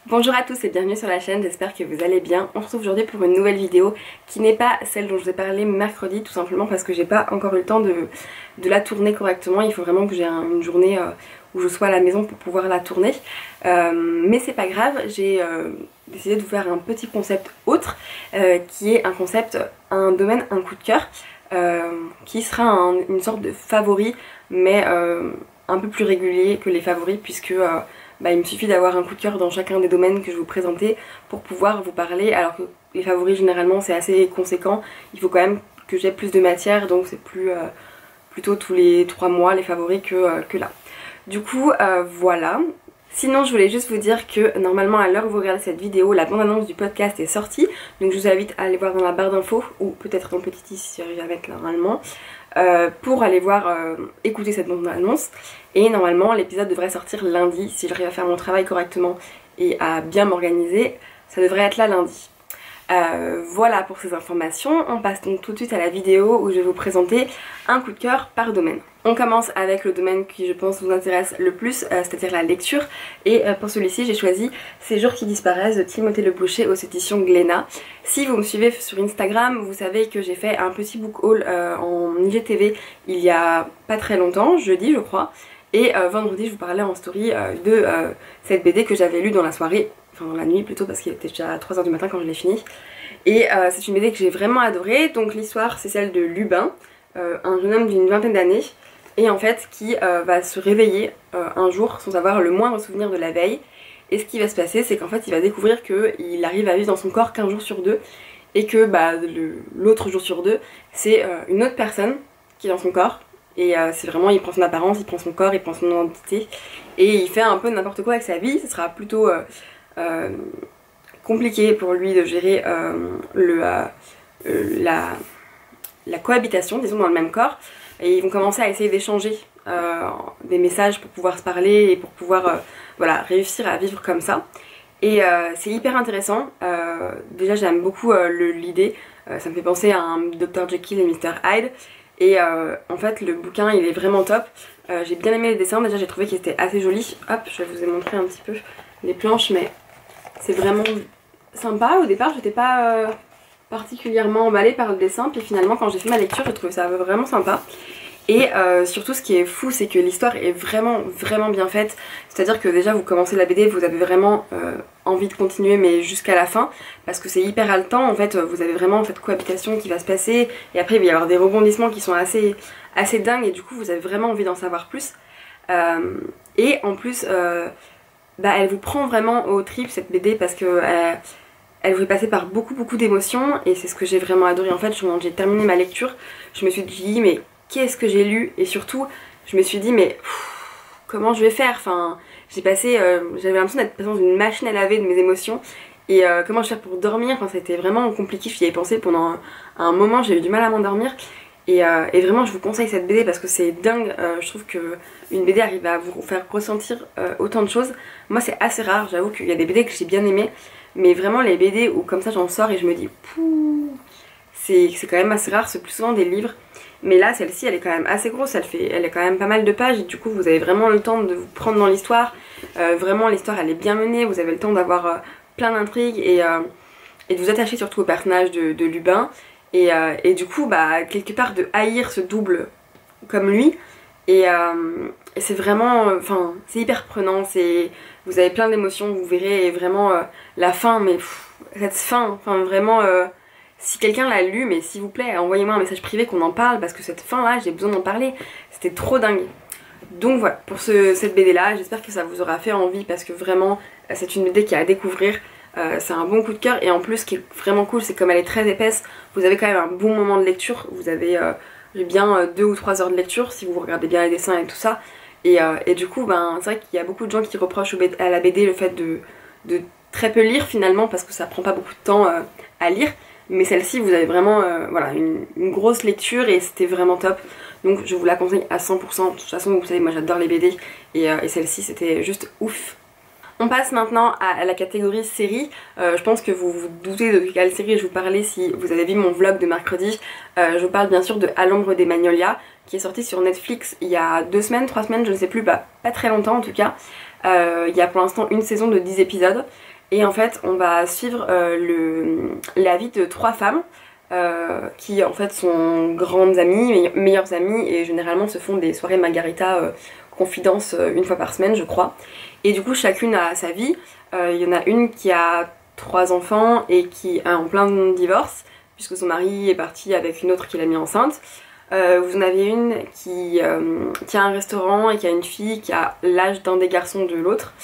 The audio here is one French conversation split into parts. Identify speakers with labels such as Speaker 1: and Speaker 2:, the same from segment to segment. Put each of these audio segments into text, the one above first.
Speaker 1: Bonjour à tous et bienvenue sur la chaîne, j'espère que vous allez bien. On se retrouve aujourd'hui pour une nouvelle vidéo qui n'est pas celle dont je vous ai parlé mercredi, tout simplement parce que j'ai pas encore eu le temps de la tourner correctement. Il faut vraiment que j'ai une journée où je sois à la maison pour pouvoir la tourner. Mais c'est pas grave, j'ai décidé de vous faire un petit concept autre qui est un concept, un domaine, un coup de cœur qui sera une sorte de favori mais un peu plus régulier que les favoris puisque il me suffit d'avoir un coup de cœur dans chacun des domaines que je vais vous présenter pour pouvoir vous parler, alors que les favoris généralement c'est assez conséquent, il faut quand même que j'ai plus de matière, donc c'est plutôt tous les 3 mois les favoris que là. Du coup voilà. Sinon je voulais juste vous dire que normalement à l'heure où vous regardez cette vidéo, la bande-annonce du podcast est sortie, donc je vous invite à aller voir dans la barre d'infos, ou peut-être dans le petit i si j'arrive à mettre normalement, pour aller voir, écouter cette bande-annonce. Et normalement l'épisode devrait sortir lundi, si j'arrive à faire mon travail correctement et à bien m'organiser, ça devrait être là lundi. Voilà pour ces informations, on passe donc tout de suite à la vidéo où je vais vous présenter un coup de cœur par domaine. On commence avec le domaine qui je pense vous intéresse le plus, c'est-à-dire la lecture, et pour celui-ci j'ai choisi Ces jours qui disparaissent de Timothée Le Boucher aux éditions Glénat. Si vous me suivez sur Instagram, vous savez que j'ai fait un petit book haul en IGTV il y a pas très longtemps, jeudi je crois, et vendredi je vous parlais en story de cette BD que j'avais lue dans la soirée, enfin dans la nuit plutôt parce qu'il était déjà 3h du matin quand je l'ai fini. Et c'est une BD que j'ai vraiment adorée. Donc l'histoire c'est celle de Lubin, un jeune homme d'une vingtaine d'années, et en fait qui va se réveiller un jour sans avoir le moindre souvenir de la veille. Et ce qui va se passer c'est qu'en fait il va découvrir qu'il arrive à vivre dans son corps qu'un jour sur deux, et que l'autre jour sur deux c'est une autre personne qui est dans son corps. Et c'est vraiment, il prend son apparence, il prend son corps, il prend son identité, et il fait un peu n'importe quoi avec sa vie. Ce sera plutôt compliqué pour lui de gérer la cohabitation, disons, dans le même corps. Et ils vont commencer à essayer d'échanger des messages pour pouvoir se parler et pour pouvoir voilà, réussir à vivre comme ça. Et c'est hyper intéressant. Déjà j'aime beaucoup l'idée, ça me fait penser à un Dr Jekyll et Mr Hyde. Et en fait le bouquin il est vraiment top, j'ai bien aimé les dessins, déjà j'ai trouvé qu'ils étaient assez jolis. Hop, je vous ai montré un petit peu les planches, mais c'est vraiment sympa. Au départ j'étais pas particulièrement emballée par le dessin, puis finalement quand j'ai fait ma lecture j'ai trouvé ça vraiment sympa. Et surtout ce qui est fou c'est que l'histoire est vraiment bien faite, c'est à dire que déjà vous commencez la BD, vous avez vraiment envie de continuer mais jusqu'à la fin, parce que c'est hyper haletant en fait. Vous avez vraiment cette cohabitation qui va se passer, et après il va y avoir des rebondissements qui sont assez dingues, et du coup vous avez vraiment envie d'en savoir plus. Et en plus elle vous prend vraiment aux tripes cette BD, parce que elle vous fait passer par beaucoup d'émotions, et c'est ce que j'ai vraiment adoré en fait. Quand j'ai terminé ma lecture je me suis dit mais qu'est-ce que j'ai lu, et surtout je me suis dit mais comment je vais faire, enfin j'ai passé, j'avais l'impression d'être dans une machine à laver de mes émotions, et comment je vais faire pour dormir, enfin c'était vraiment compliqué. J'y ai pensé pendant un moment, j'ai eu du mal à m'endormir, et vraiment je vous conseille cette BD parce que c'est dingue. Je trouve que une BD arrive à vous faire ressentir autant de choses. Moi c'est assez rare, j'avoue qu'il y a des BD que j'ai bien aimées, mais vraiment les BD où comme ça j'en sors et je me dis pouh, c'est quand même assez rare, c'est plus souvent des livres. Mais là celle-ci elle est quand même assez grosse, elle est quand même pas mal de pages, et du coup vous avez vraiment le temps de vous prendre dans l'histoire. Vraiment l'histoire elle est bien menée, vous avez le temps d'avoir plein d'intrigues, et de vous attacher surtout au personnage de Lubin, et du coup quelque part de haïr ce double comme lui. Et c'est vraiment, enfin c'est hyper prenant, vous avez plein d'émotions, vous verrez. Et vraiment la fin, mais cette fin, enfin vraiment si quelqu'un l'a lu, mais s'il vous plaît envoyez-moi un message privé qu'on en parle, parce que cette fin là j'ai besoin d'en parler, c'était trop dingue. Donc voilà pour cette BD là, j'espère que ça vous aura fait envie, parce que vraiment c'est une BD qui est à découvrir. C'est un bon coup de cœur, et en plus ce qui est vraiment cool c'est comme elle est très épaisse, vous avez quand même un bon moment de lecture, vous avez bien 2 ou 3 heures de lecture si vous regardez bien les dessins et tout ça. Et du coup c'est vrai qu'il y a beaucoup de gens qui reprochent à la BD le fait de très peu lire finalement, parce que ça prend pas beaucoup de temps à lire. Mais celle-ci vous avez vraiment voilà, une grosse lecture, et c'était vraiment top. Donc je vous la conseille à 100%. De toute façon vous savez moi j'adore les BD, et celle-ci c'était juste ouf. On passe maintenant à la catégorie série. Je pense que vous vous doutez de quelle série je vous parlais si vous avez vu mon vlog de mercredi. Je vous parle bien sûr de À l'ombre des Magnolias, qui est sorti sur Netflix il y a 2 semaines, 3 semaines, je ne sais plus, pas très longtemps en tout cas. Il y a pour l'instant une saison de 10 épisodes. Et en fait on va suivre la vie de 3 femmes qui en fait sont grandes amies, meilleures amies, et généralement se font des soirées margarita confidence une fois par semaine je crois. Et du coup chacune a sa vie. Il y en a une qui a 3 enfants et qui est en plein divorce puisque son mari est parti avec une autre qui l'a mis enceinte. Vous en avez une qui a un restaurant et qui a une fille qui a l'âge d'un des garçons de l'autre.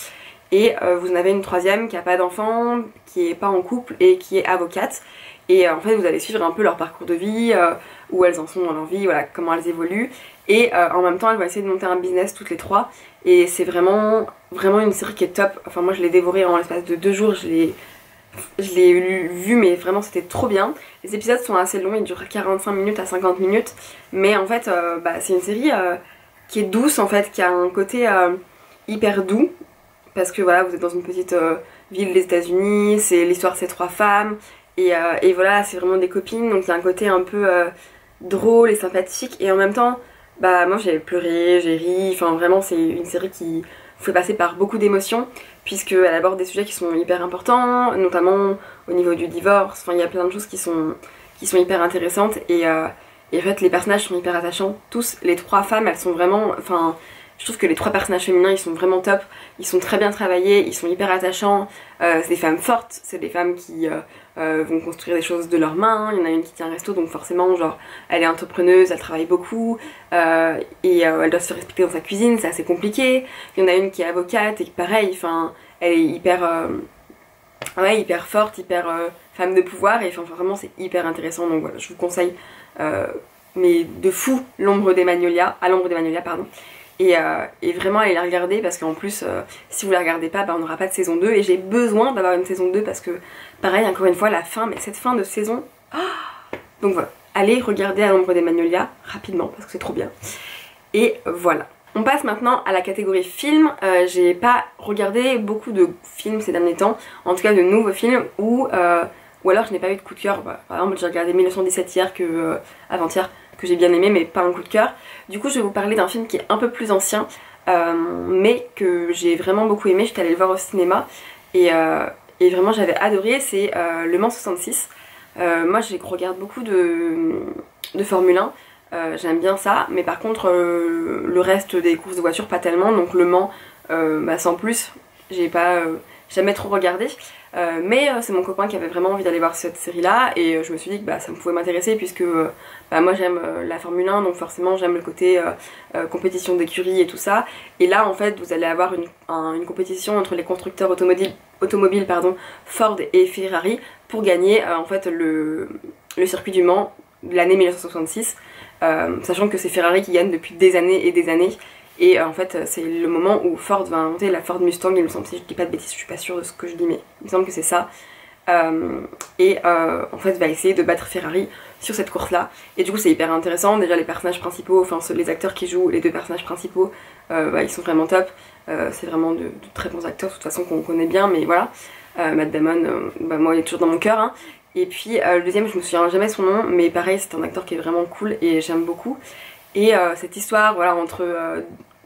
Speaker 1: Et vous en avez une troisième qui a pas d'enfant, qui est pas en couple et qui est avocate. Et en fait vous allez suivre un peu leur parcours de vie, où elles en sont dans leur vie, voilà, comment elles évoluent. Et en même temps elles vont essayer de monter un business toutes les 3. Et c'est vraiment une série qui est top. Enfin moi je l'ai dévorée en l'espace de 2 jours, je l'ai vu, mais vraiment c'était trop bien. Les épisodes sont assez longs, ils durent 45 minutes à 50 minutes. Mais en fait c'est une série qui est douce en fait, qui a un côté hyper doux. Parce que voilà, vous êtes dans une petite ville des États-Unis, c'est l'histoire de ces 3 femmes, et voilà, c'est vraiment des copines, donc il y a un côté un peu drôle et sympathique, et en même temps, bah moi j'ai pleuré, j'ai ri, enfin vraiment c'est une série qui vous fait passer par beaucoup d'émotions, puisqu'elle aborde des sujets qui sont hyper importants, notamment au niveau du divorce, enfin il y a plein de choses qui sont hyper intéressantes, et en fait les personnages sont hyper attachants, tous les 3 femmes, elles sont vraiment, enfin... Je trouve que les 3 personnages féminins ils sont vraiment top, ils sont très bien travaillés, ils sont hyper attachants, c'est des femmes fortes, c'est des femmes qui vont construire des choses de leurs mains. Il y en a une qui tient un resto donc forcément genre elle est entrepreneuse, elle travaille beaucoup et elle doit se faire respecter dans sa cuisine, c'est assez compliqué. Il y en a une qui est avocate et pareil, enfin elle est hyper forte, hyper femme de pouvoir, et enfin vraiment c'est hyper intéressant, donc voilà je vous conseille mais de fou à l'ombre des magnolias pardon. Et vraiment allez la regarder parce qu'en plus si vous la regardez pas, bah, on n'aura pas de saison 2 et j'ai besoin d'avoir une saison 2 parce que pareil encore une fois la fin, mais cette fin de saison donc voilà, allez regarder à l'ombre des magnolias rapidement parce que c'est trop bien. Et voilà, on passe maintenant à la catégorie film. J'ai pas regardé beaucoup de films ces derniers temps, en tout cas de nouveaux films ou alors je n'ai pas eu de coup de cœur. Par exemple j'ai regardé 1917 hier avant-hier que j'ai bien aimé mais pas un coup de cœur. Du coup je vais vous parler d'un film qui est un peu plus ancien mais que j'ai vraiment beaucoup aimé. J'étais allée le voir au cinéma et vraiment j'avais adoré, c'est Le Mans 66. Moi je regarde beaucoup de Formule 1, j'aime bien ça, mais par contre le reste des courses de voitures pas tellement, donc Le Mans sans plus, j'ai pas jamais trop regardé. Mais c'est mon copain qui avait vraiment envie d'aller voir cette série là et je me suis dit que ça me pouvait m'intéresser puisque moi j'aime la Formule 1, donc forcément j'aime le côté compétition d'écurie et tout ça. Et là en fait vous allez avoir une compétition entre les constructeurs automobiles Ford et Ferrari pour gagner en fait le circuit du Mans de l'année 1966, sachant que c'est Ferrari qui gagne depuis des années et des années. Et en fait c'est le moment où Ford va inventer la Ford Mustang, il me semble, si je dis pas de bêtises, je suis pas sûre de ce que je dis mais il me semble que c'est ça. En fait va essayer de battre Ferrari sur cette course là, et du coup c'est hyper intéressant. Déjà les personnages principaux, enfin les acteurs qui jouent les 2 personnages principaux, ils sont vraiment top, c'est vraiment de très bons acteurs de toute façon qu'on connaît bien, mais voilà. Matt Damon, moi il est toujours dans mon cœur hein. Et puis le deuxième je me souviens jamais son nom, mais pareil c'est un acteur qui est vraiment cool et j'aime beaucoup. Et cette histoire voilà entre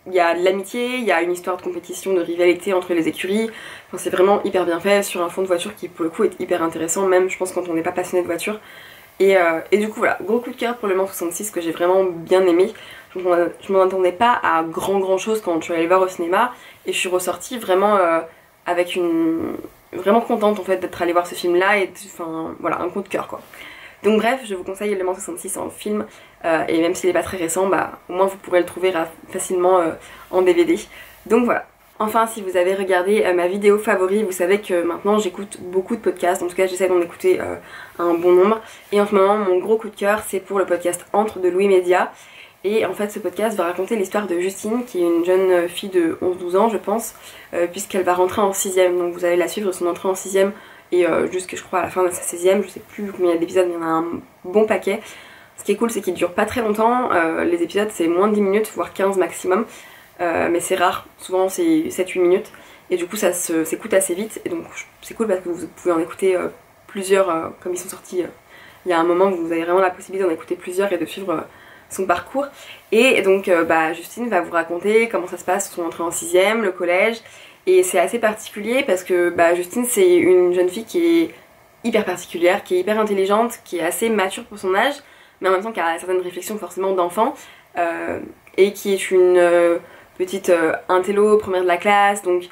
Speaker 1: il y a de l'amitié, il y a une histoire de compétition, de rivalité entre les écuries. Enfin, c'est vraiment hyper bien fait sur un fond de voiture qui pour le coup est hyper intéressant, même je pense quand on n'est pas passionné de voiture. Et du coup voilà, gros coup de cœur pour Le Mans 66 que j'ai vraiment bien aimé. Je m'en attendais pas à grand chose quand je suis allée le voir au cinéma et je suis ressortie vraiment avec vraiment contente en fait d'être allée voir ce film là, et enfin voilà, un coup de cœur quoi. Donc bref, je vous conseille Le Mans 66 en film, et même s'il n'est pas très récent, au moins vous pourrez le trouver facilement en DVD. Donc voilà. Enfin, si vous avez regardé ma vidéo favori, vous savez que maintenant j'écoute beaucoup de podcasts, en tout cas j'essaie d'en écouter un bon nombre. Et en ce moment, mon gros coup de cœur, c'est pour le podcast Entre de Louis Média. Et en fait ce podcast va raconter l'histoire de Justine, qui est une jeune fille de 11-12 ans je pense, puisqu'elle va rentrer en 6ème, donc vous allez la suivre son entrée en 6ème et jusque je crois à la fin de sa 16ème, je sais plus combien il y a d'épisodes, mais il y en a un bon paquet. Ce qui est cool c'est qu'ils durent pas très longtemps, les épisodes c'est moins de 10 minutes, voire 15 maximum, mais c'est rare, souvent c'est 7-8 minutes, et du coup ça s'écoute assez vite, et donc c'est cool parce que vous pouvez en écouter plusieurs, comme ils sont sortis il y a un moment, vous avez vraiment la possibilité d'en écouter plusieurs et de suivre son parcours. Et donc Justine va vous raconter comment ça se passe son entrée en 6ème, le collège. Et c'est assez particulier parce que Justine c'est une jeune fille qui est hyper particulière, qui est hyper intelligente, qui est assez mature pour son âge, mais en même temps qui a certaines réflexions forcément d'enfant, et qui est une petite intello première de la classe, donc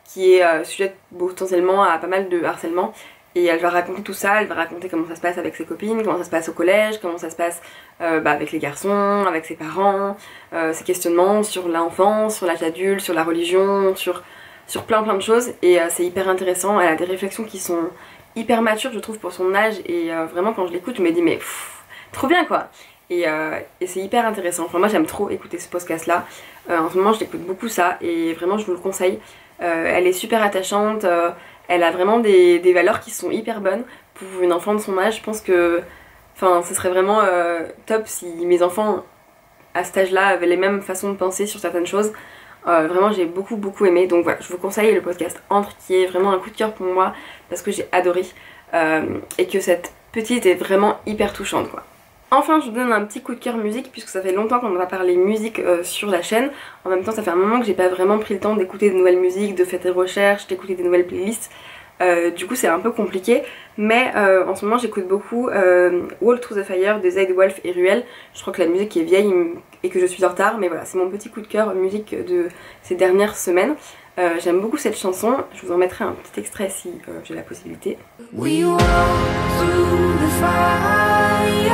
Speaker 1: qui est sujette potentiellement à pas mal de harcèlement. Et elle va raconter tout ça, elle va raconter comment ça se passe avec ses copines, comment ça se passe au collège, comment ça se passe avec les garçons, avec ses parents, ses questionnements sur l'enfance, sur l'âge adulte, sur la religion, sur plein de choses. Et c'est hyper intéressant, elle a des réflexions qui sont hyper matures je trouve pour son âge, et vraiment quand je l'écoute je me dis mais trop bien quoi. Et c'est hyper intéressant, enfin moi j'aime trop écouter ce podcast là, en ce moment je l'écoute beaucoup ça, et vraiment je vous le conseille. Elle est super attachante, elle a vraiment des valeurs qui sont hyper bonnes pour une enfant de son âge. Je pense que ce serait vraiment top si mes enfants à cet âge là avaient les mêmes façons de penser sur certaines choses. Vraiment j'ai beaucoup aimé, donc voilà, je vous conseille le podcast Entre, qui est vraiment un coup de cœur pour moi parce que j'ai adoré, et que cette petite est vraiment hyper touchante quoi. Enfin je vous donne un petit coup de cœur musique, puisque ça fait longtemps qu'on va parler musique sur la chaîne. En même temps ça fait un moment que j'ai pas vraiment pris le temps d'écouter de nouvelles musiques, de faire des recherches, d'écouter des nouvelles playlists. Du coup c'est un peu compliqué, mais en ce moment j'écoute beaucoup Wall to the Fire de Zayde Wolf et Ruel. Je crois que la musique est vieille et que je suis en retard, mais voilà, c'est mon petit coup de cœur musique de ces dernières semaines. J'aime beaucoup cette chanson, je vous en mettrai un petit extrait si j'ai la possibilité. We walk through the fire.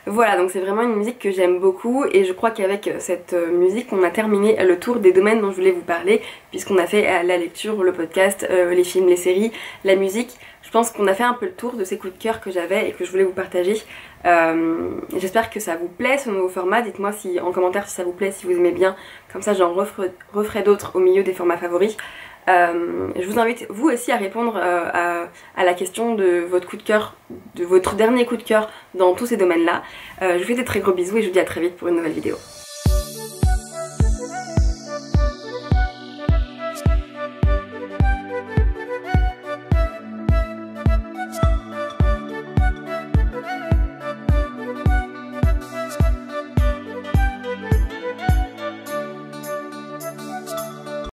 Speaker 1: Voilà, donc c'est vraiment une musique que j'aime beaucoup, et je crois qu'avec cette musique on a terminé le tour des domaines dont je voulais vous parler, puisqu'on a fait la lecture, le podcast, les films, les séries, la musique. Je pense qu'on a fait un peu le tour de ces coups de cœur que j'avais et que je voulais vous partager. J'espère que ça vous plaît ce nouveau format, dites-moi en commentaire si ça vous plaît, si vous aimez bien, comme ça j'en referai d'autres au milieu des formats favoris. Je vous invite vous aussi à répondre à la question de votre coup de cœur, de votre dernier coup de cœur dans tous ces domaines là. Je vous fais des très gros bisous et je vous dis à très vite pour une nouvelle vidéo.